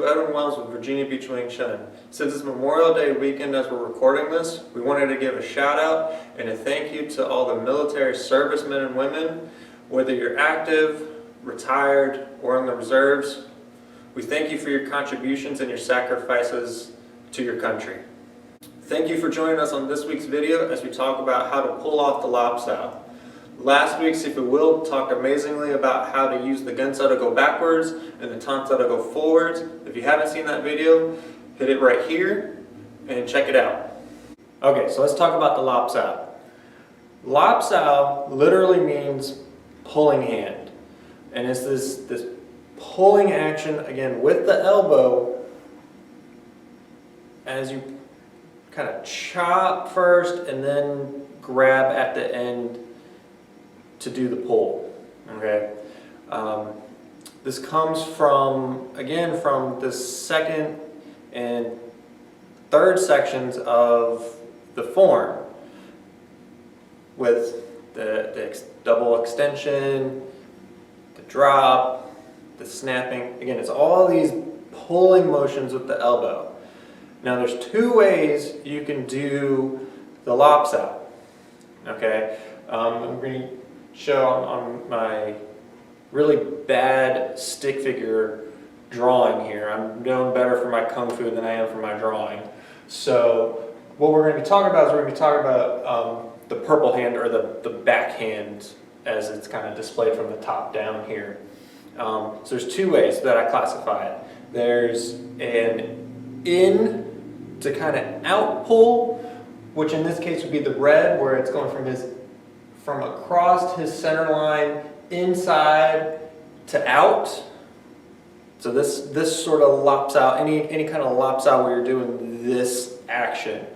Edwin Wells with Virginia Beach Wing Chun. Since it's Memorial Day weekend as we're recording this, we wanted to give a shout out and a thank you to all the military servicemen and women, whether you're active, retired, or in the reserves. We thank you for your contributions and your sacrifices to your country. Thank you for joining us on this week's video as we talk about how to pull off the lopsao. Last week, Sifu Will talked amazingly about how to use the gunso to go backwards and the tansa to go forwards. If you haven't seen that video, hit it right here and check it out. Okay, so let's talk about the lopsao. Lopsao literally means pulling hand. And it's this pulling action, again, with the elbow as you kind of chop first and then grab at the end to do the pull. Okay, this comes from, again, from the second and third sections of the form with the double extension, the drop, the snapping. Again, it's all these pulling motions with the elbow. Now there's two ways you can do the lopsao. Okay, I'm going to show on my really bad stick figure drawing here. I'm doing better for my kung fu than I am for my drawing. So what we're going to be talking about is we're going to be talking about the purple hand, or the back hand, as it's kind of displayed from the top down here. So there's two ways that I classify it. There's an in to kind of out pull, which in this case would be the red, where it's going from across his center line inside to out. So this sort of lopsao, any kind of lopsao where you're doing this action.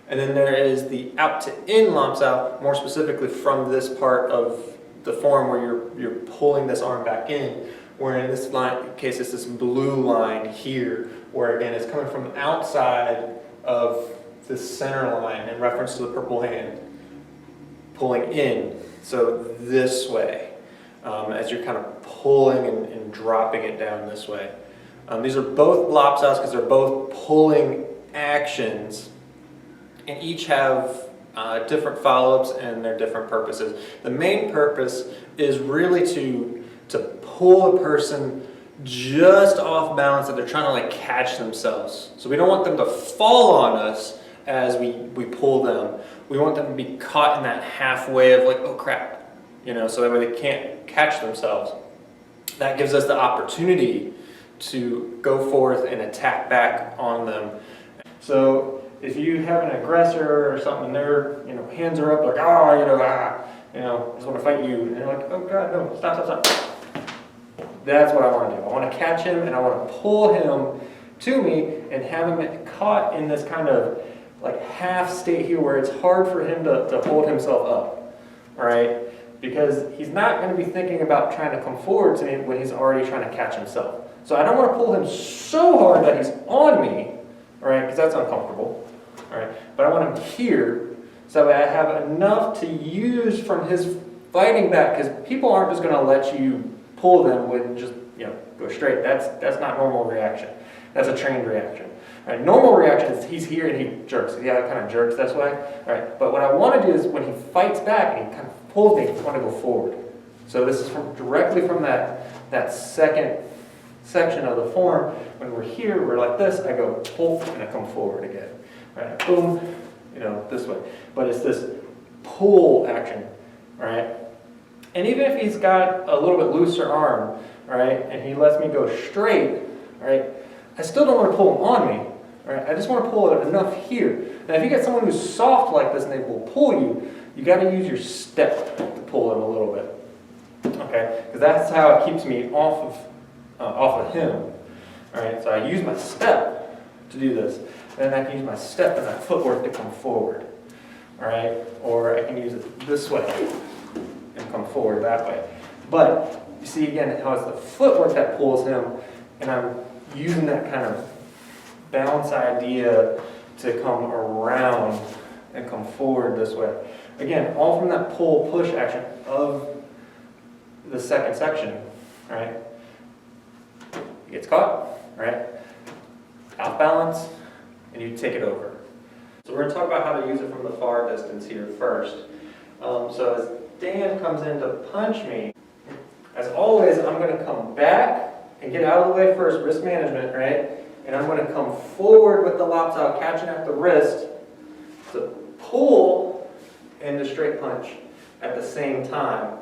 And then there is the out to in lopsao, more specifically from this part of the form where you're pulling this arm back in, where in this case it's this blue line here, where again it's coming from outside of this center line in reference to the purple hand, pulling in, so this way, as you're kind of pulling and dropping it down this way. These are both lopsaos because they're both pulling actions, and each have different follow-ups and their different purposes. The main purpose is really to pull a person just off balance, that they're trying to like catch themselves. So we don't want them to fall on us as we pull them. We want them to be caught in that halfway of like, oh crap, so that way they can't catch themselves. That gives us the opportunity to go forth and attack back on them. So if you have an aggressor or something, and their hands are up like, I just want to fight you, and they're like, oh god, no, stop. That's what I want to do. I want to catch him and I want to pull him to me and have him caught in this kind of like half state here where it's hard for him to hold himself up, all right? Because he's not going to be thinking about trying to come forward to me when he's already trying to catch himself. So I don't want to pull him so hard that he's on me, all right, because that's uncomfortable, all right? But I want him here so that I have enough to use from his fighting back, because people aren't just going to let you pull them with just, go straight. That's not normal reaction. That's a trained reaction. All right, normal reaction is he's here and he jerks. Yeah, it kind of jerks this way. All right, but what I want to do is when he fights back and he kind of pulls me, I want to go forward. So this is directly from that second section of the form. When we're here, we're like this. I go pull and I come forward again. All right, boom, this way. But it's this pull action. All right. And even if he's got a little bit looser arm, all right, and he lets me go straight, all right, I still don't want to pull him on me, all right? I just want to pull it enough here. Now, if you get someone who's soft like this and they will pull you, you got to use your step to pull him a little bit, okay? Because that's how it keeps me off of him, all right? So I use my step to do this, and I can use my step and my footwork to come forward, all right? Or I can use it this way and come forward that way. But you see again how it's the footwork that pulls him, and I'm using that kind of balance idea to come around and come forward this way. Again, all from that pull-push action of the second section, right? He gets caught, right? off balance, and you take it over. So we're going to talk about how to use it from the far distance here first. So as Dan comes in to punch me, as always, I'm going to come back and get out of the way first, wrist management, right? And I'm going to come forward with the lops out, catching at the wrist, to pull into straight punch at the same time.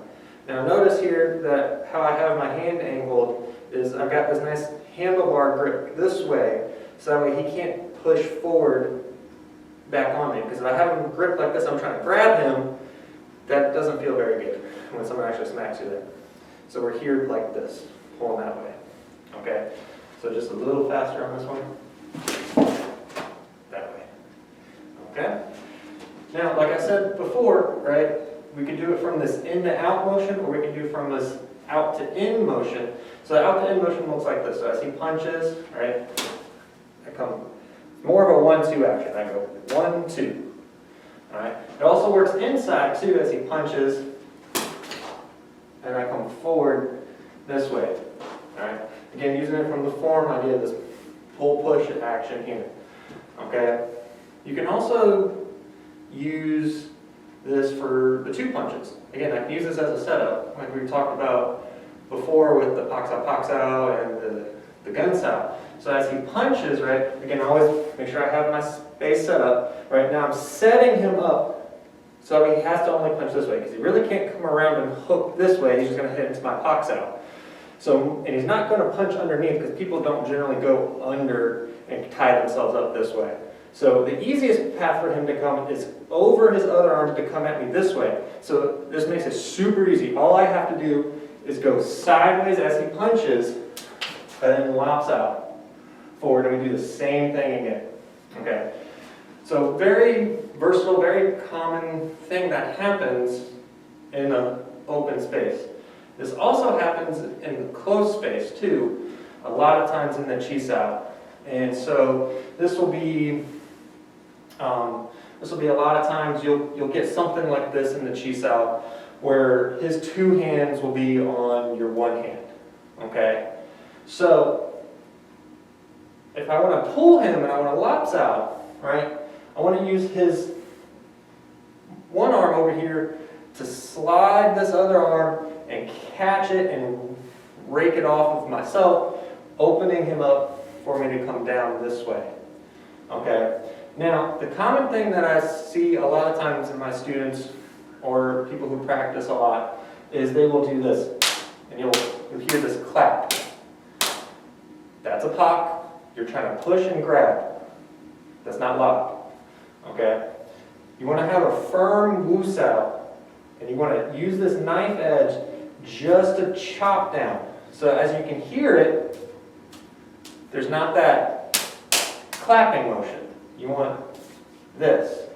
Now notice here that how I have my hand angled is I've got this nice handlebar grip this way, so that way he can't push forward back on me. Because if I have him gripped like this, I'm trying to grab him, that doesn't feel very good when someone actually smacks you there. So we're here like this, pulling that way. Okay? So just a little faster on this one. That way. Okay? Now, like I said before, right, we could do it from this in to out motion, or we can do from this out to in motion. So the out to in motion looks like this. So as he punches, right, I come more of a 1-2 action. I go 1-2. All right. It also works inside too as he punches, and I come forward this way. All right. Again, using it from the form idea, this pull push action here. Okay. You can also use this for the 2 punches. Again, I can use this as a setup, like we talked about before with the pox out and the gun style. So as he punches, right, again, I always make sure I have my space set up. Right now I'm setting him up so he has to only punch this way, because he really can't come around and hook this way. He's just going to hit into my pox out. So, and he's not going to punch underneath, because people don't generally go under and tie themselves up this way. So the easiest path for him to come is over his other arm to come at me this way. So this makes it super easy. All I have to do is go sideways as he punches, and then lops out forward, and we do the same thing again. Okay. So very versatile, very common thing that happens in an open space. This also happens in the closed space too, a lot of times in the chisao. And so this will be a lot of times you'll get something like this in the chisao, where his 2 hands will be on your 1 hand. Okay? So if I want to pull him and I want to lops out, right? I want to use his 1 arm over here to slide this other arm and catch it and rake it off of myself, opening him up for me to come down this way. Okay? Now, the common thing that I see a lot of times in my students or people who practice a lot is they will do this, and you'll hear this clap. That's a pock. You're trying to push and grab. That's not lock. Okay? You want to have a firm wusao, and you want to use this knife edge just to chop down. So as you can hear it, there's not that clapping motion. You want this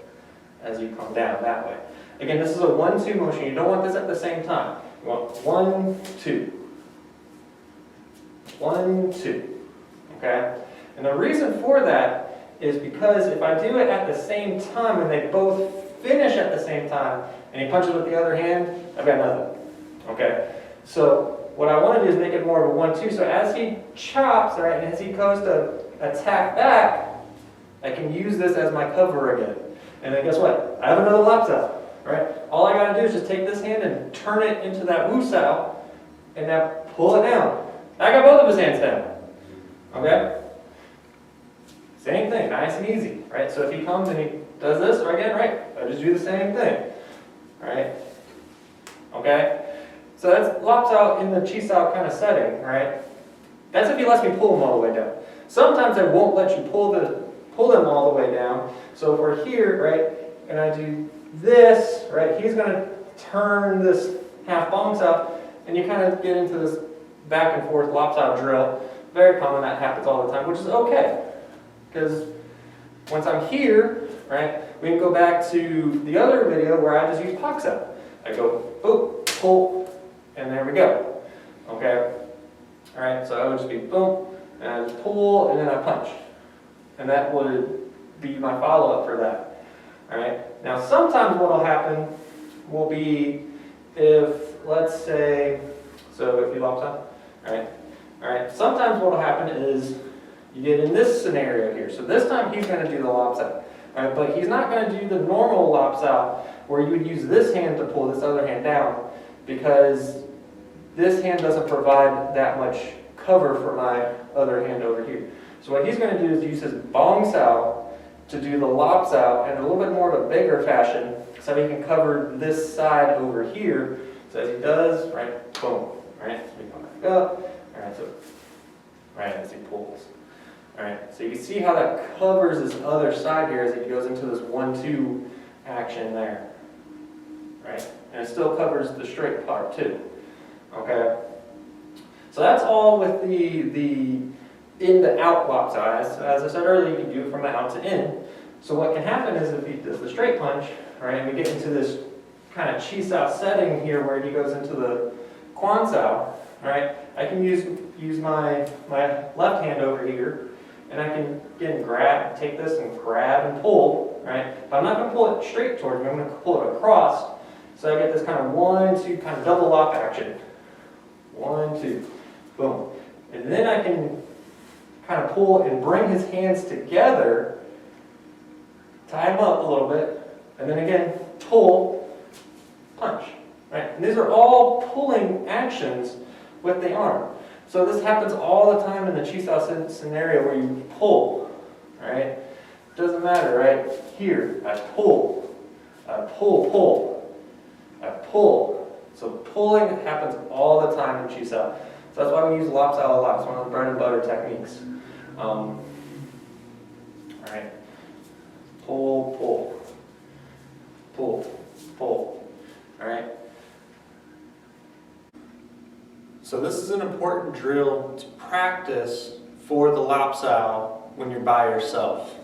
as you come down that way. Again, this is a 1-2 motion. You don't want this at the same time. You want 1, 2. 1, 2. Okay? And the reason for that is because if I do it at the same time and they both finish at the same time and he punches with the other hand, I've got nothing. Okay? So what I want to do is make it more of a 1-2. So as he chops, right, and as he goes to attack back, I can use this as my cover again. And then guess what? I have another lapsa, right? All I got to do is just take this hand and turn it into that wusao, and now pull it down. I got both of his hands down. Okay? Same thing, nice and easy, right? So if he comes and he does this, or again, right? I just do the same thing, right? Okay? So that's lops out in the chisao kind of setting, right? That's if he lets me pull them all the way down. Sometimes I won't let you pull them all the way down. So if we're here, right, and I do this, right, he's going to turn this half bongs up, and you kind of get into this back and forth lops out drill. Very common, that happens all the time, which is okay. Because once I'm here, right, we can go back to the other video where I just use pox out. I go, boom, pull, and there we go. Okay? All right, so I would just be boom, and pull, and then I punch. And that would be my follow-up for that. All right? Now, sometimes what will happen will be if, let's say, so if you lops out, all right? Sometimes what will happen is You get in this scenario here. So this time he's going to do the lops out. All right, but he's not going to do the normal lops out where you would use this hand to pull this other hand down, because this hand doesn't provide that much cover for my other hand over here. So what he's going to do is use his bong sao to do the lops out in a little bit more of a bigger fashion, so he can cover this side over here. So as he does, right, boom, right, so we come back up, all right, so, right, as he pulls. All right, so you can see how that covers this other side here as he goes into this 1-2 action there, right? And it still covers the straight part too, okay? So that's all with the in to out lops out. As I said earlier, you can do it from the out to in. So what can happen is if he does the straight punch, right, and we get into this kind of chi sao setting here where he goes into the quan sao, right, I can use my left hand over here, and I can, again, take this and grab and pull, right? But I'm not going to pull it straight towards me, I'm going to pull it across. So I get this kind of 1-2 kind of double lop action. 1, 2, boom. And then I can kind of pull and bring his hands together, tie him up a little bit, and then again, pull, punch, right? And these are all pulling actions with the arm. So this happens all the time in the chi sao scenario where you pull, right? Doesn't matter, right? Here, I pull, pull, I pull. So pulling happens all the time in chi sao. So that's why we use lop sao a lot. It's one of the bread and butter techniques. All right, pull, pull, pull, pull. All right. So this is an important drill to practice for the lop sao when you're by yourself.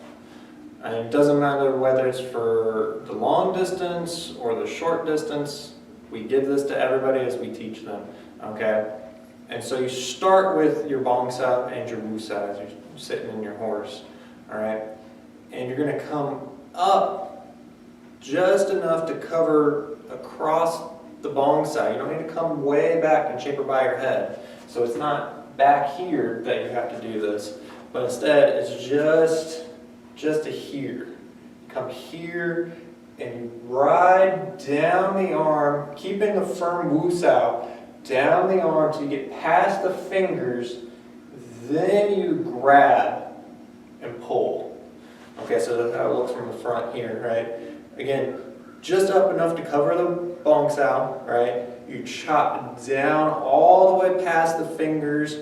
And it doesn't matter whether it's for the long distance or the short distance. We give this to everybody as we teach them, okay? And so you start with your bong sao and your wu sao as you're sitting in your horse, all right? And you're gonna come up just enough to cover across the bong sao. You don't need to come way back and chamber by your head. So it's not back here that you have to do this, but instead it's just to here. Come here and you ride down the arm, keeping a firm wu sao, down the arm till you get past the fingers, then you grab and pull. Okay, so that's how it looks from the front here, right? Again, just up enough to cover the bong sao, right? You chop down all the way past the fingers,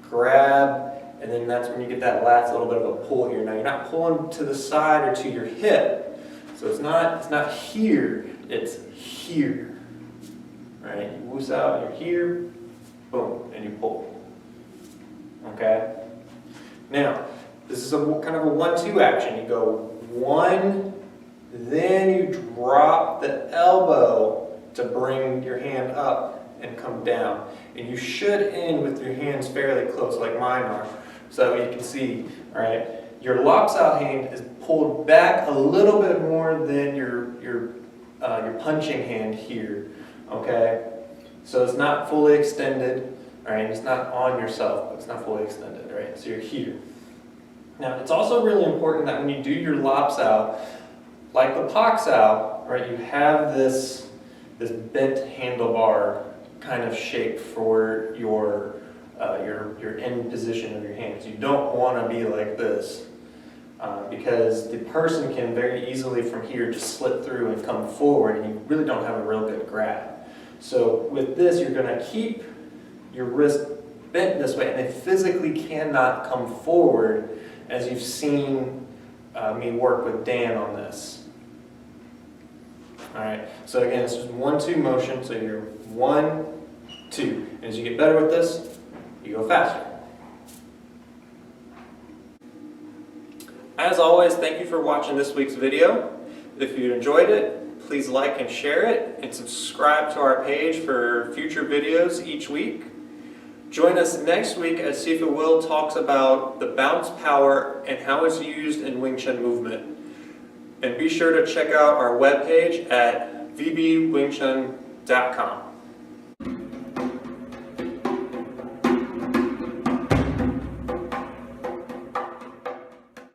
grab, and then that's when you get that last little bit of a pull here. Now you're not pulling to the side or to your hip, so it's not here, it's here. Right? You wu sao, you're here, boom, and you pull. Okay? Now, this is kind of a 1-2 action. You go 1, then you drop the elbow to bring your hand up and come down. And you should end with your hands fairly close, like mine are, so that you can see, all right? Your lop sao hand is pulled back a little bit more than your punching hand here, okay? So it's not fully extended, all right? It's not on yourself, but it's not fully extended, right? So you're here. Now, it's also really important that when you do your lop sao, like the pak sao, right, you have this bent handlebar kind of shape for your end position of your hands. You don't want to be like this because the person can very easily from here just slip through and come forward, and you really don't have a real good grab. So with this, you're going to keep your wrist bent this way, and they physically cannot come forward, as you've seen me work with Dan on this. All right, so again, it's just 1-2 motion, so you're 1, 2. And as you get better with this, you go faster. As always, thank you for watching this week's video. If you enjoyed it, please like and share it, and subscribe to our page for future videos each week. Join us next week as Sifa Will talks about the bounce power and how it's used in Wing Chun movement. And be sure to check out our webpage at vbwingchun.com.